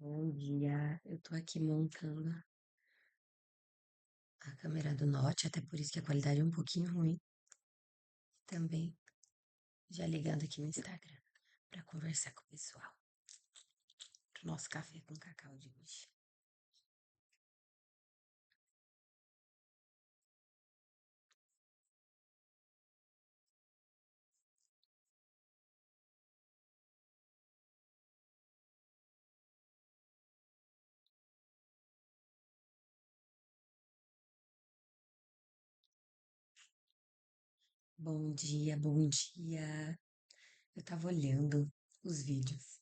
Bom dia, eu tô aqui montando a câmera do Note, até por isso que a qualidade é um pouquinho ruim. Também já ligando aqui no Instagram para conversar com o pessoal do nosso café com cacau de hoje. Bom dia, bom dia. Eu tava olhando os vídeos.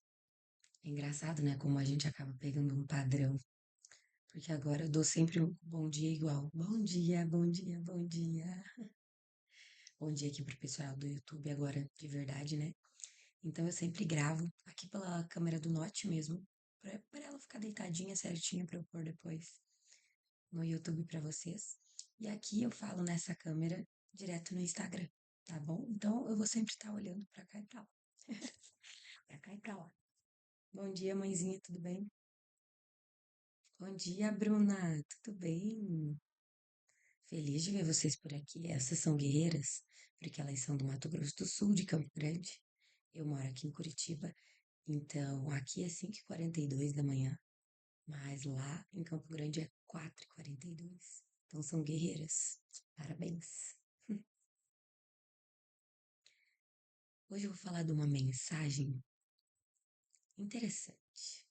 É engraçado, né, como a gente acaba pegando um padrão, porque agora eu dou sempre um bom dia igual. Bom dia, bom dia, bom dia. Bom dia aqui pro pessoal do YouTube agora, de verdade, né? Então eu sempre gravo aqui pela câmera do Note mesmo, pra ela ficar deitadinha certinha pra eu pôr depois no YouTube pra vocês. E aqui eu falo nessa câmera direto no Instagram, tá bom? Então eu vou sempre estar olhando pra cá e pra lá. Pra cá e pra lá. Bom dia, mãezinha, tudo bem? Bom dia, Bruna, tudo bem? Feliz de ver vocês por aqui. Essas são guerreiras, porque elas são do Mato Grosso do Sul, de Campo Grande. Eu moro aqui em Curitiba, então aqui é 5h42 da manhã. Mas lá em Campo Grande é 4h42. Então são guerreiras. Parabéns. Hoje eu vou falar de uma mensagem interessante,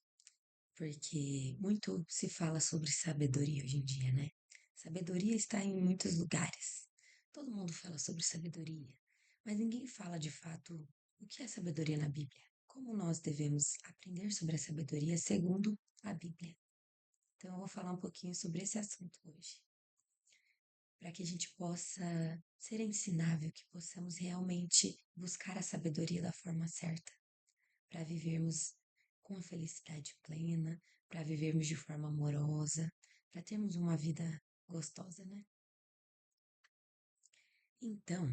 porque muito se fala sobre sabedoria hoje em dia, né? Sabedoria está em muitos lugares. Todo mundo fala sobre sabedoria, mas ninguém fala de fato o que é sabedoria na Bíblia. Como nós devemos aprender sobre a sabedoria segundo a Bíblia. Então eu vou falar um pouquinho sobre esse assunto hoje, para que a gente possa ser ensinável, que possamos realmente buscar a sabedoria da forma certa, para vivermos com a felicidade plena, para vivermos de forma amorosa, para termos uma vida gostosa, né? Então,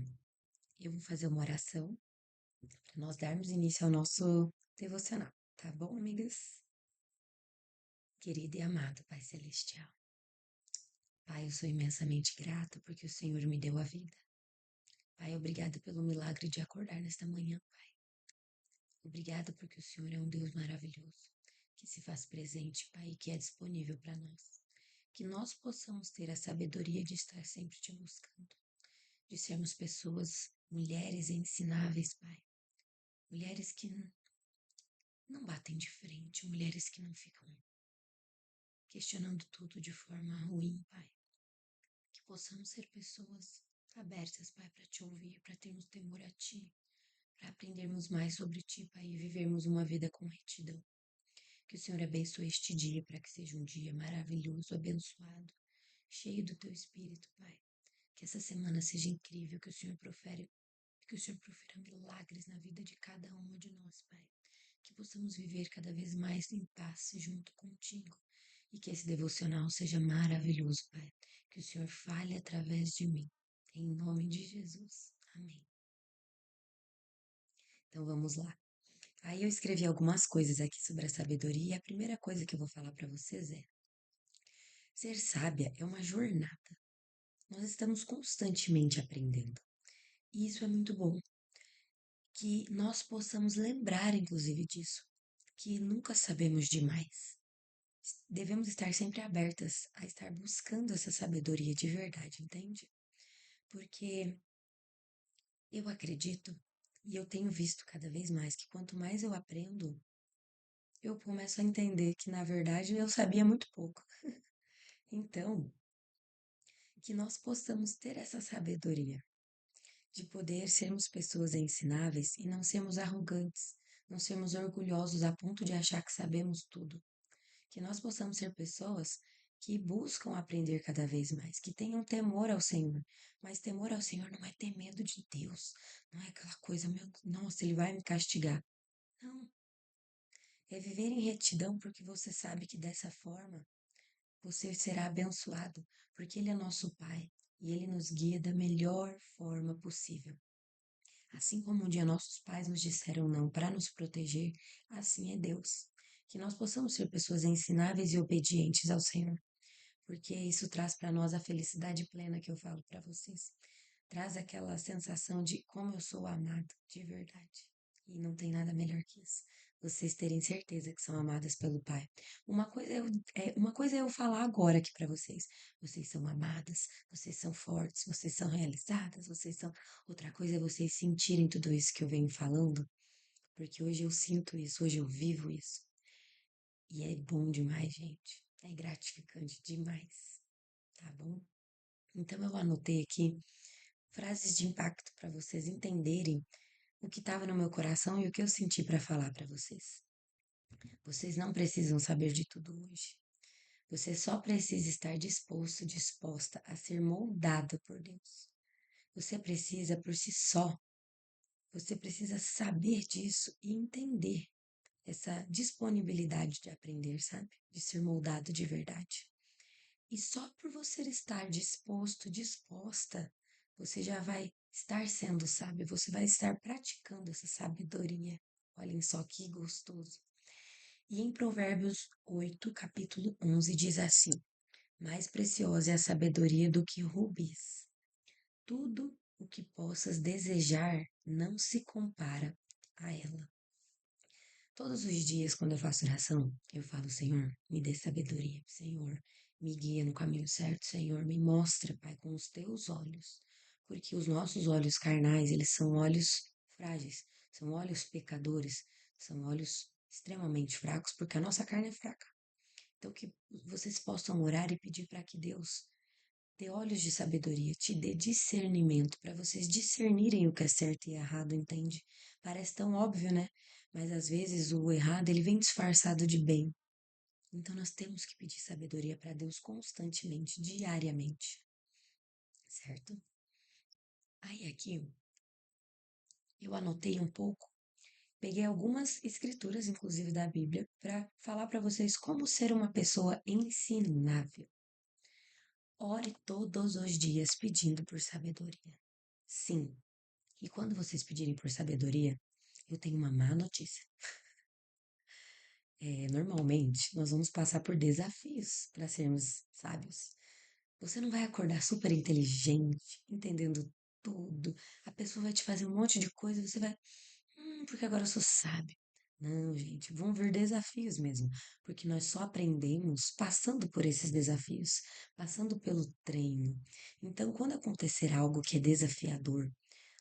eu vou fazer uma oração para nós darmos início ao nosso devocional, tá bom, amigas? Querido e amado Pai Celestial, Pai, eu sou imensamente grata porque o Senhor me deu a vida. Pai, obrigada pelo milagre de acordar nesta manhã, Pai. Obrigada porque o Senhor é um Deus maravilhoso, que se faz presente, Pai, e que é disponível para nós. Que nós possamos ter a sabedoria de estar sempre te buscando, de sermos pessoas, mulheres ensináveis, Pai. Mulheres que não batem de frente, mulheres que não ficam questionando tudo de forma ruim, Pai. Que possamos ser pessoas abertas, Pai, para te ouvir, para termos temor a Ti, para aprendermos mais sobre Ti, Pai, e vivermos uma vida com retidão. Que o Senhor abençoe este dia para que seja um dia maravilhoso, abençoado, cheio do Teu Espírito, Pai. Que essa semana seja incrível, que o Senhor profira milagres na vida de cada uma de nós, Pai. Que possamos viver cada vez mais em paz junto contigo. E que esse devocional seja maravilhoso, Pai. Que o Senhor fale através de mim. Em nome de Jesus. Amém. Então vamos lá. Aí eu escrevi algumas coisas aqui sobre a sabedoria e a primeira coisa que eu vou falar para vocês é: ser sábia é uma jornada. Nós estamos constantemente aprendendo. E isso é muito bom. Que nós possamos lembrar, inclusive, disso. Que nunca sabemos demais. Devemos estar sempre abertas a estar buscando essa sabedoria de verdade, entende? Porque eu acredito e eu tenho visto cada vez mais que quanto mais eu aprendo, eu começo a entender que, na verdade, eu sabia muito pouco. Então, que nós possamos ter essa sabedoria de poder sermos pessoas ensináveis e não sermos arrogantes, não sermos orgulhosos a ponto de achar que sabemos tudo. Que nós possamos ser pessoas que buscam aprender cada vez mais, que tenham temor ao Senhor. Mas temor ao Senhor não é ter medo de Deus, não é aquela coisa, meu, nossa, Ele vai me castigar. Não, é viver em retidão porque você sabe que dessa forma você será abençoado, porque Ele é nosso Pai e Ele nos guia da melhor forma possível. Assim como um dia nossos pais nos disseram não para nos proteger, assim é Deus, que nós possamos ser pessoas ensináveis e obedientes ao Senhor, porque isso traz para nós a felicidade plena que eu falo para vocês. Traz aquela sensação de como eu sou amado de verdade. E não tem nada melhor que isso. Vocês terem certeza que são amadas pelo Pai. Uma coisa é eu falar agora aqui para vocês. Vocês são amadas, vocês são fortes, vocês são realizadas, vocês são. Outra coisa é vocês sentirem tudo isso que eu venho falando, porque hoje eu sinto isso, hoje eu vivo isso. E é bom demais, gente. É gratificante demais, tá bom? Então eu anotei aqui frases de impacto para vocês entenderem o que estava no meu coração e o que eu senti para falar para vocês. Vocês não precisam saber de tudo hoje. Você só precisa estar disposto, disposta a ser moldada por Deus. Você precisa por si só. Você precisa saber disso e entender essa disponibilidade de aprender, sabe? De ser moldado de verdade. E só por você estar disposto, disposta, você já vai estar sendo sábio, você vai estar praticando essa sabedoria. Olhem só que gostoso. E em Provérbios 8, capítulo 11, diz assim: Mais preciosa é a sabedoria do que rubis. Tudo o que possas desejar não se compara a ela. Todos os dias, quando eu faço oração, eu falo: Senhor, me dê sabedoria. Senhor, me guia no caminho certo. Senhor, me mostra, Pai, com os teus olhos. Porque os nossos olhos carnais, eles são olhos frágeis, são olhos pecadores, são olhos extremamente fracos, porque a nossa carne é fraca. Então, que vocês possam orar e pedir para que Deus dê olhos de sabedoria, te dê discernimento, para vocês discernirem o que é certo e errado, entende? Parece tão óbvio, né? Mas às vezes o errado ele vem disfarçado de bem. Então nós temos que pedir sabedoria para Deus constantemente, diariamente, certo? Aí aqui eu anotei um pouco, peguei algumas escrituras, inclusive da Bíblia, para falar para vocês como ser uma pessoa ensinável. Ore todos os dias pedindo por sabedoria. Sim, e quando vocês pedirem por sabedoria, eu tenho uma má notícia. Normalmente, nós vamos passar por desafios para sermos sábios. Você não vai acordar super inteligente, entendendo tudo. A pessoa vai te fazer um monte de coisa e você vai, porque agora eu sou sábio. Não, gente, vão vir desafios mesmo, porque nós só aprendemos passando por esses desafios, passando pelo treino. Então, quando acontecer algo que é desafiador,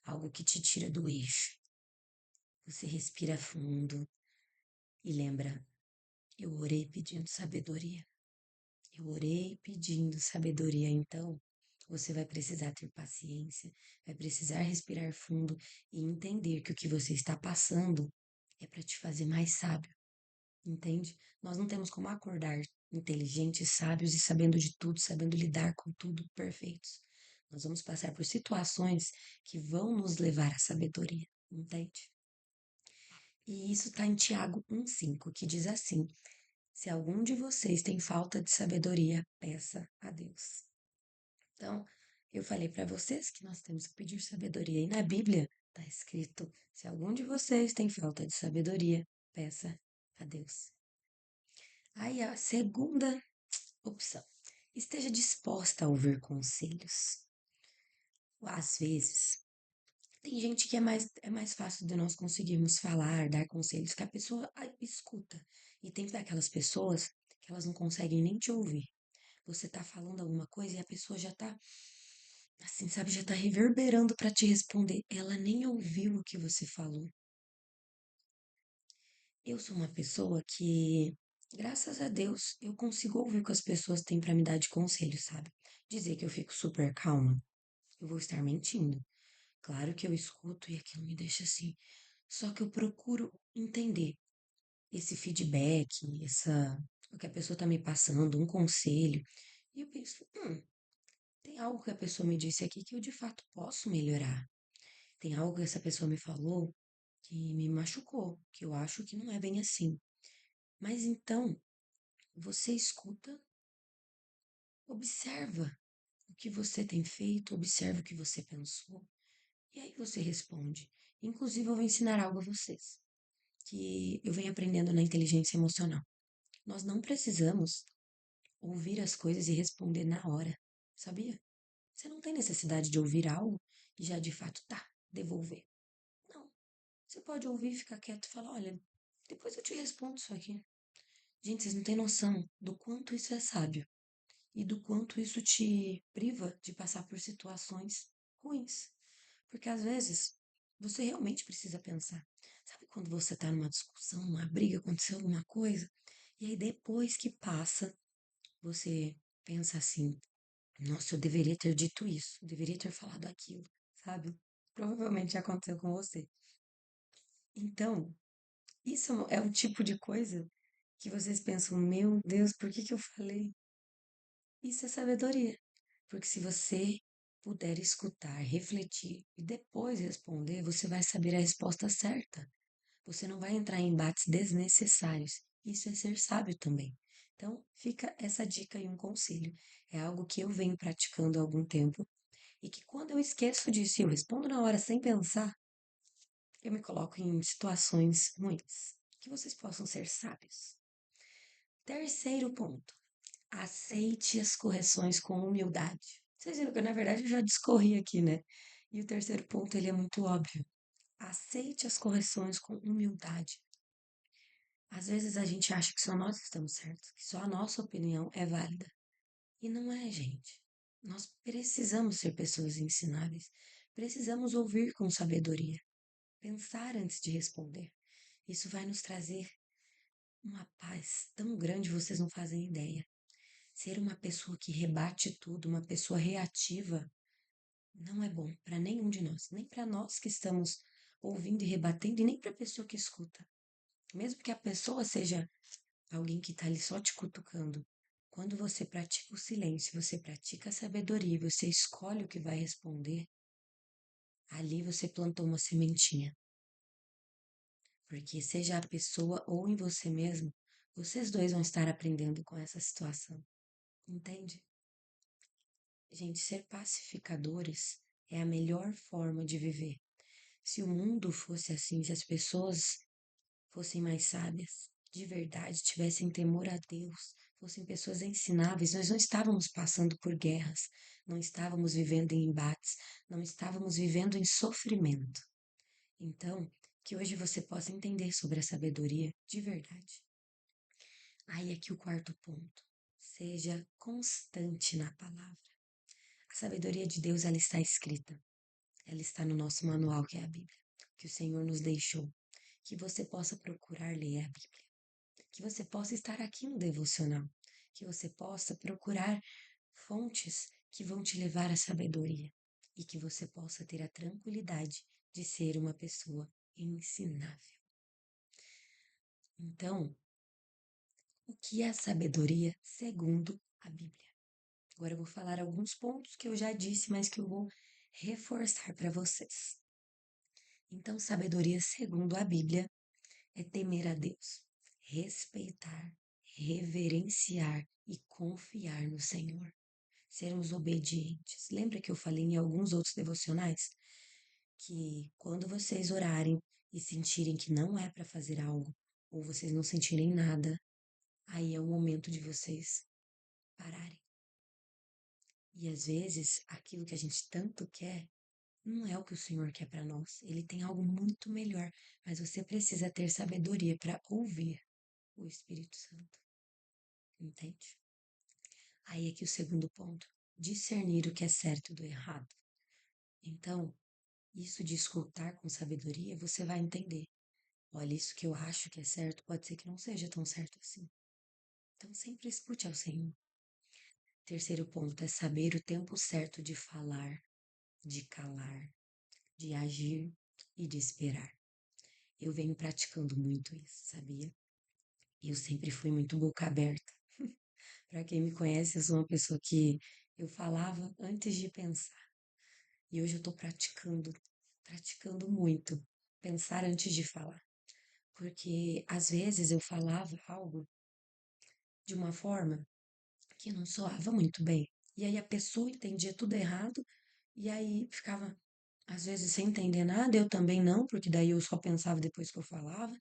algo que te tira do eixo, você respira fundo e lembra: eu orei pedindo sabedoria. Eu orei pedindo sabedoria, então você vai precisar ter paciência, vai precisar respirar fundo e entender que o que você está passando é para te fazer mais sábio, entende? Nós não temos como acordar inteligentes, sábios e sabendo de tudo, sabendo lidar com tudo perfeitos. Nós vamos passar por situações que vão nos levar à sabedoria, entende? E isso está em Tiago 1,5, que diz assim: Se algum de vocês tem falta de sabedoria, peça a Deus. Então, eu falei para vocês que nós temos que pedir sabedoria. E na Bíblia está escrito: se algum de vocês tem falta de sabedoria, peça a Deus. Aí a segunda opção: esteja disposta a ouvir conselhos. Às vezes, tem gente que é mais fácil de nós conseguirmos falar, dar conselhos, que a pessoa escuta. E tem aquelas pessoas que elas não conseguem nem te ouvir. Você tá falando alguma coisa e a pessoa já tá, assim, sabe, já tá reverberando para te responder. Ela nem ouviu o que você falou. Eu sou uma pessoa que, graças a Deus, eu consigo ouvir o que as pessoas têm para me dar de conselho, sabe? Dizer que eu fico super calma, eu vou estar mentindo. Claro que eu escuto e aquilo me deixa assim. Só que eu procuro entender esse feedback, o que a pessoa tá me passando, um conselho. E eu penso, tem algo que a pessoa me disse aqui que eu de fato posso melhorar. Tem algo que essa pessoa me falou que me machucou, que eu acho que não é bem assim. Mas então, você escuta, observa o que você tem feito, observa o que você pensou, e aí você responde. Inclusive, eu vou ensinar algo a vocês. que eu venho aprendendo na inteligência emocional. Nós não precisamos ouvir as coisas e responder na hora, sabia? Você não tem necessidade de ouvir algo e já de fato tá, devolver. Não. Você pode ouvir, ficar quieto e falar: olha, depois eu te respondo isso aqui. Gente, vocês não têm noção do quanto isso é sábio e do quanto isso te priva de passar por situações ruins. Porque às vezes você realmente precisa pensar. Sabe quando você tá numa discussão, numa briga, aconteceu alguma coisa, e aí depois que passa, você pensa assim: nossa, eu deveria ter dito isso, eu deveria ter falado aquilo, sabe? Provavelmente já aconteceu com você. Então, isso é o tipo de coisa que vocês pensam: meu Deus, por que que eu falei? Isso é sabedoria. Porque se você puder escutar, refletir e depois responder, você vai saber a resposta certa. Você não vai entrar em embates desnecessários. Isso é ser sábio também. Então, fica essa dica e um conselho. É algo que eu venho praticando há algum tempo e que quando eu esqueço disso e eu respondo na hora sem pensar, eu me coloco em situações ruins. Que vocês possam ser sábios. Terceiro ponto. Aceite as correções com humildade. Vocês viram que, na verdade, eu já discorri aqui, né? E o terceiro ponto, ele é muito óbvio. Aceite as correções com humildade. Às vezes a gente acha que só nós estamos certos, que só a nossa opinião é válida. E não é, gente. Nós precisamos ser pessoas ensináveis. Precisamos ouvir com sabedoria. Pensar antes de responder. Isso vai nos trazer uma paz tão grande, vocês não fazem ideia. Ser uma pessoa que rebate tudo, uma pessoa reativa, não é bom para nenhum de nós, nem para nós que estamos ouvindo e rebatendo, e nem para a pessoa que escuta. Mesmo que a pessoa seja alguém que está ali só te cutucando. Quando você pratica o silêncio, você pratica a sabedoria, você escolhe o que vai responder, ali você plantou uma sementinha. Porque seja a pessoa ou em você mesmo, vocês dois vão estar aprendendo com essa situação. Entende? Gente, ser pacificadores é a melhor forma de viver. Se o mundo fosse assim, se as pessoas fossem mais sábias, de verdade, tivessem temor a Deus, fossem pessoas ensináveis, nós não estávamos passando por guerras, não estávamos vivendo em embates, não estávamos vivendo em sofrimento. Então, que hoje você possa entender sobre a sabedoria de verdade. Aí aqui o quarto ponto. Seja constante na palavra. A sabedoria de Deus, ela está escrita. Ela está no nosso manual, que é a Bíblia, que o Senhor nos deixou. Que você possa procurar ler a Bíblia. Que você possa estar aqui no devocional. Que você possa procurar fontes que vão te levar à sabedoria. E que você possa ter a tranquilidade de ser uma pessoa ensinável. Então, o que é sabedoria segundo a Bíblia? Agora eu vou falar alguns pontos que eu já disse, mas que eu vou reforçar para vocês. Então, sabedoria segundo a Bíblia é temer a Deus, respeitar, reverenciar e confiar no Senhor. Sermos obedientes. Lembra que eu falei em alguns outros devocionais que quando vocês orarem e sentirem que não é para fazer algo, ou vocês não sentirem nada, aí é o momento de vocês pararem. E às vezes aquilo que a gente tanto quer não é o que o Senhor quer para nós. Ele tem algo muito melhor, mas você precisa ter sabedoria para ouvir o Espírito Santo. Entende? Aí é que o segundo ponto, discernir o que é certo do errado. Então, isso de escutar com sabedoria, você vai entender. Olha, isso que eu acho que é certo, pode ser que não seja tão certo assim. Então, sempre escute ao Senhor. Terceiro ponto é saber o tempo certo de falar, de calar, de agir e de esperar. Eu venho praticando muito isso, sabia? Eu sempre fui muito boca aberta. Para quem me conhece, eu sou uma pessoa que eu falava antes de pensar. E hoje eu estou praticando muito, pensar antes de falar. Porque às vezes eu falava algo de uma forma que não soava muito bem. E aí a pessoa entendia tudo errado, e aí ficava, às vezes, sem entender nada, eu também não, porque daí eu só pensava depois que eu falava.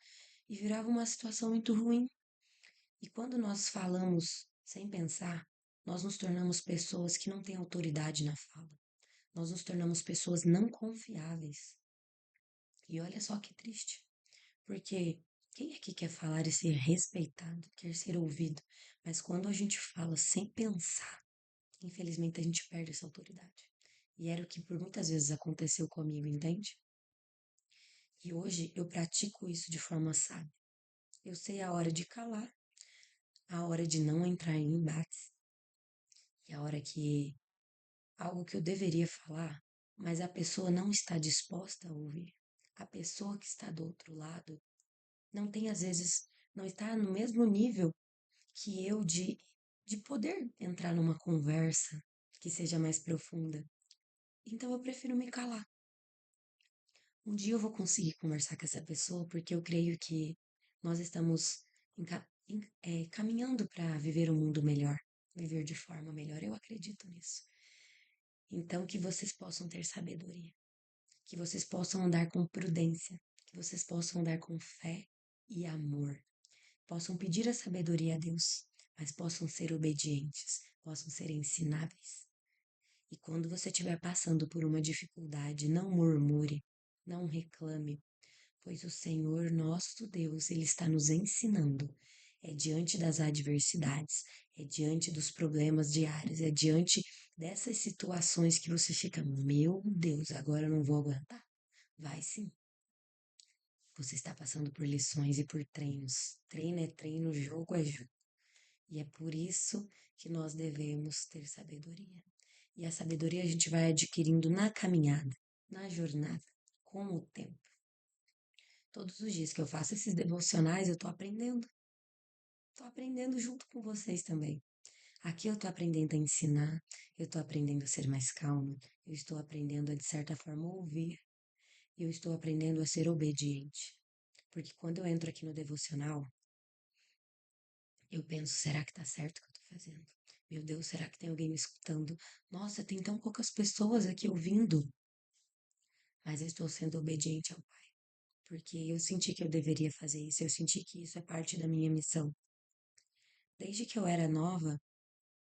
e virava uma situação muito ruim. E quando nós falamos sem pensar, nós nos tornamos pessoas que não têm autoridade na fala. Nós nos tornamos pessoas não confiáveis. E olha só que triste, porque quem aqui quer falar e ser respeitado, quer ser ouvido? Mas quando a gente fala sem pensar, infelizmente a gente perde essa autoridade. E era o que por muitas vezes aconteceu comigo, entende? E hoje eu pratico isso de forma sábia. Eu sei a hora de calar, a hora de não entrar em embates, e a hora que algo que eu deveria falar, mas a pessoa não está disposta a ouvir. A pessoa que está do outro lado não tem, às vezes, não está no mesmo nível que eu de poder entrar numa conversa que seja mais profunda. Então eu prefiro me calar. Um dia eu vou conseguir conversar com essa pessoa porque eu creio que nós estamos caminhando para viver um mundo melhor, viver de forma melhor. Eu acredito nisso. Então, que vocês possam ter sabedoria, que vocês possam andar com prudência, que vocês possam andar com fé e amor, possam pedir a sabedoria a Deus, mas possam ser obedientes, possam ser ensináveis. E quando você estiver passando por uma dificuldade, não murmure, não reclame, pois o Senhor nosso Deus, ele está nos ensinando. É diante das adversidades, é diante dos problemas diários, é diante dessas situações que você fica, meu Deus, agora eu não vou aguentar. Vai sim. Você está passando por lições e por treinos. Treino é treino, jogo é jogo. E é por isso que nós devemos ter sabedoria. E a sabedoria a gente vai adquirindo na caminhada, na jornada, com o tempo. Todos os dias que eu faço esses devocionais, eu tô aprendendo. Tô aprendendo junto com vocês também. Aqui eu tô aprendendo a ensinar, eu tô aprendendo a ser mais calma, eu estou aprendendo a, de certa forma, ouvir, eu estou aprendendo a ser obediente. Porque quando eu entro aqui no devocional, eu penso, será que tá certo o que eu tô fazendo? Meu Deus, será que tem alguém me escutando? Nossa, tem tão poucas pessoas aqui ouvindo. Mas eu estou sendo obediente ao Pai, porque eu senti que eu deveria fazer isso, eu senti que isso é parte da minha missão. Desde que eu era nova,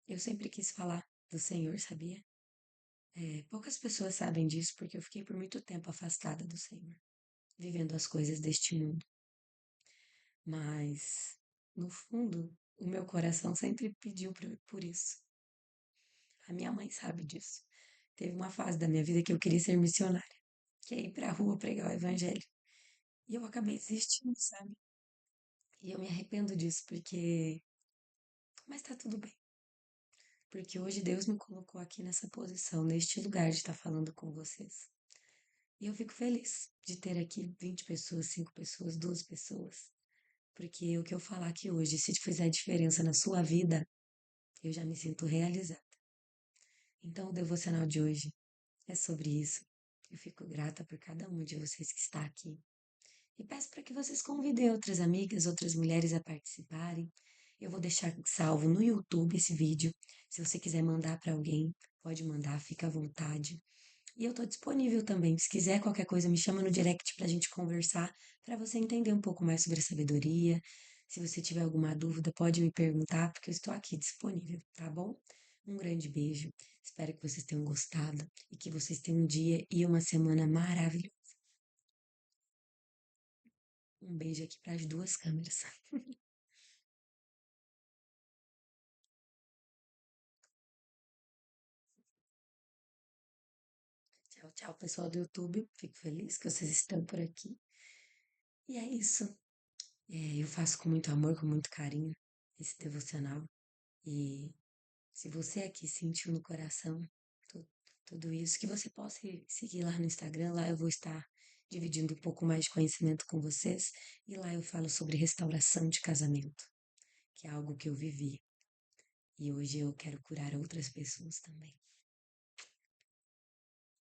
eu sempre quis falar do Senhor, sabia? Poucas pessoas sabem disso porque eu fiquei por muito tempo afastada do Senhor, vivendo as coisas deste mundo. Mas, no fundo, o meu coração sempre pediu por isso. A minha mãe sabe disso. Teve uma fase da minha vida que eu queria ser missionária, que é ir pra rua pregar o evangelho. E eu acabei desistindo, sabe? E eu me arrependo disso porque. Mas tá tudo bem. Porque hoje Deus me colocou aqui nessa posição, neste lugar de estar falando com vocês. E eu fico feliz de ter aqui 20 pessoas, 5 pessoas, 2 pessoas. Porque o que eu falar aqui hoje, se fizer diferença na sua vida, eu já me sinto realizada. Então, o devocional de hoje é sobre isso. Eu fico grata por cada uma de vocês que está aqui. E peço para que vocês convidem outras amigas, outras mulheres a participarem. Eu vou deixar salvo no YouTube esse vídeo. Se você quiser mandar para alguém, pode mandar, fica à vontade. E eu estou disponível também. Se quiser qualquer coisa, me chama no direct para a gente conversar, para você entender um pouco mais sobre a sabedoria. Se você tiver alguma dúvida, pode me perguntar, porque eu estou aqui disponível, tá bom? Um grande beijo. Espero que vocês tenham gostado e que vocês tenham um dia e uma semana maravilhosa. Um beijo aqui para as duas câmeras. Tchau, tchau, pessoal do YouTube. Fico feliz que vocês estão por aqui. E é isso. Eu faço com muito amor, com muito carinho esse devocional. E se você aqui sentiu no coração tudo isso, que você possa seguir lá no Instagram, lá eu vou estar dividindo um pouco mais de conhecimento com vocês. E lá eu falo sobre restauração de casamento, que é algo que eu vivi. E hoje eu quero curar outras pessoas também.